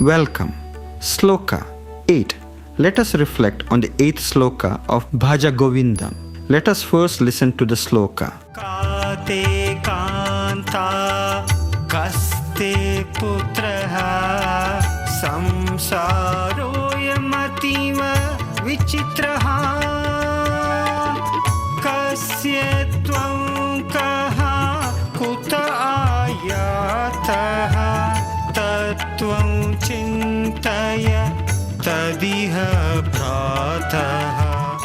Welcome. Sloka 8. Let us reflect on the 8th sloka of Bhaja Govindam. Let us first listen to the sloka. Kaate Kāntā Kaste Putraḥ Samsāroyam atīva vichitraḥ Kasya tvam kaha kuta āyātaḥ Tattvam chintaya tadiha bhrātaḥ.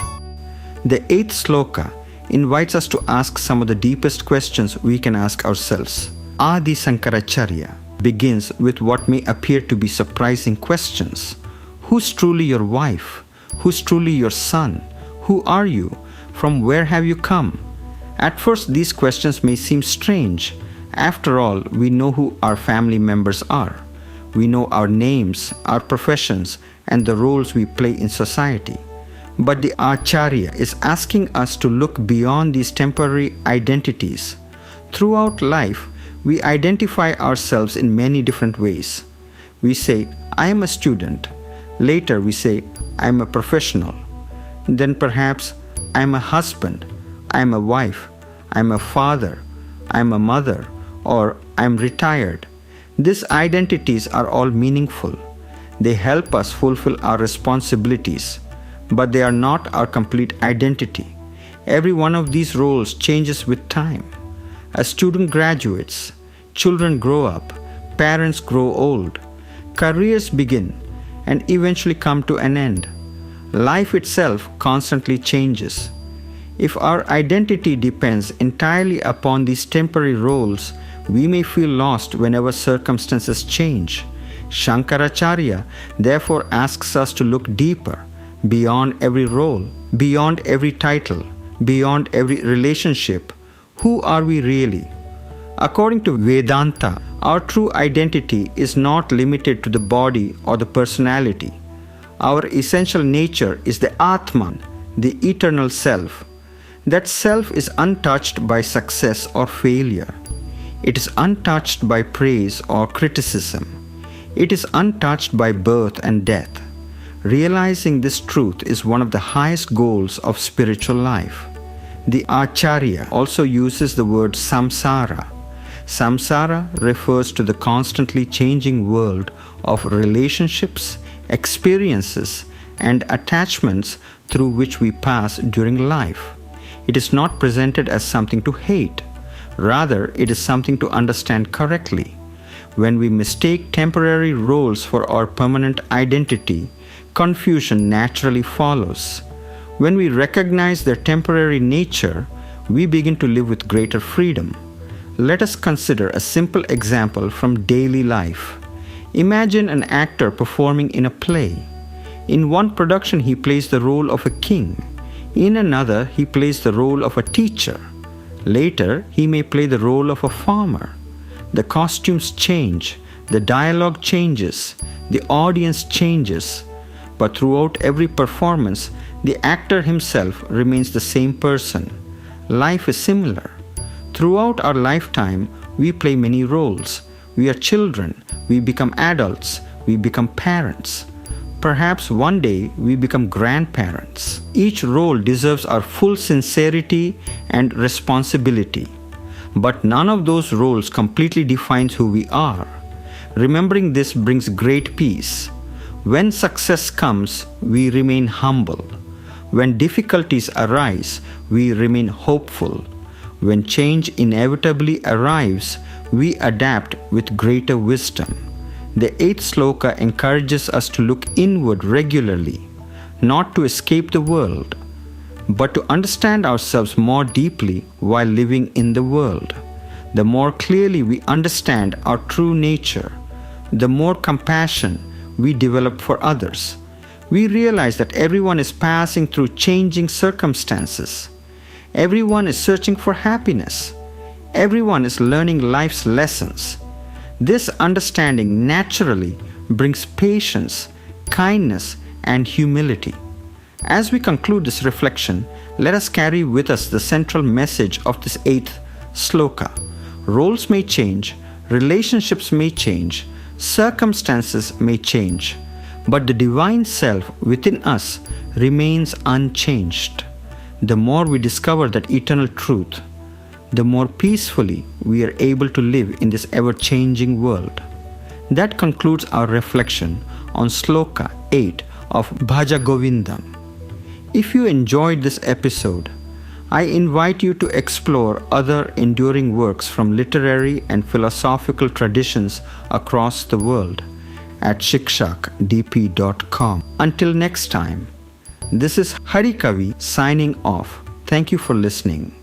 The 8th sloka invites us to ask some of the deepest questions we can ask ourselves. Adi Shankaracharya begins with what may appear to be surprising questions. Who's truly your wife? Who's truly your son? Who are you? From where have you come? At first, these questions may seem strange. After all, we know who our family members are. We know our names, our professions, and the roles we play in society. But the Acharya is asking us to look beyond these temporary identities. Throughout life, we identify ourselves in many different ways. We say, I am a student. Later we say, I am a professional. Then perhaps, I am a husband, I am a wife, I am a father, I am a mother, or I am retired. These identities are all meaningful. They help us fulfill our responsibilities, but they are not our complete identity. Every one of these roles changes with time. A student graduates, children grow up, parents grow old, careers begin and eventually come to an end. Life itself constantly changes. If our identity depends entirely upon these temporary roles, we may feel lost whenever circumstances change. Shankaracharya therefore asks us to look deeper, beyond every role, beyond every title, beyond every relationship. Who are we really? According to Vedanta, our true identity is not limited to the body or the personality. Our essential nature is the Atman, the eternal self. That self is untouched by success or failure. It is untouched by praise or criticism. It is untouched by birth and death. Realizing this truth is one of the highest goals of spiritual life. The Acharya also uses the word samsara. Samsara refers to the constantly changing world of relationships, experiences, and attachments through which we pass during life. It is not presented as something to hate. Rather, it is something to understand correctly. When we mistake temporary roles for our permanent identity, confusion naturally follows. When we recognize their temporary nature, we begin to live with greater freedom. Let us consider a simple example from daily life. Imagine an actor performing in a play. In one production, he plays the role of a king. In another, he plays the role of a teacher. Later, he may play the role of a farmer. The costumes change, the dialogue changes, the audience changes. But throughout every performance, the actor himself remains the same person. Life is similar. Throughout our lifetime, we play many roles. We are children, we become adults, we become parents. Perhaps one day we become grandparents. Each role deserves our full sincerity and responsibility. But none of those roles completely defines who we are. Remembering this brings great peace. When success comes, we remain humble. When difficulties arise, we remain hopeful. When change inevitably arrives, we adapt with greater wisdom. The 8th sloka encourages us to look inward regularly, not to escape the world, but to understand ourselves more deeply while living in the world. The more clearly we understand our true nature, the more compassion we develop for others. We realize that everyone is passing through changing circumstances. Everyone is searching for happiness. Everyone is learning life's lessons. This understanding naturally brings patience, kindness, and humility. As we conclude this reflection, let us carry with us the central message of this 8th sloka. Roles may change, relationships may change, Circumstances may change, but the divine self within us remains unchanged. The more we discover that eternal truth, the more peacefully we are able to live in this ever-changing world. That concludes our reflection on Sloka 8 of Bhaja Govindam. If you enjoyed this episode, I invite you to explore other enduring works from literary and philosophical traditions across the world at shikshakdp.com. Until next time, this is Hari Kavi signing off. Thank you for listening.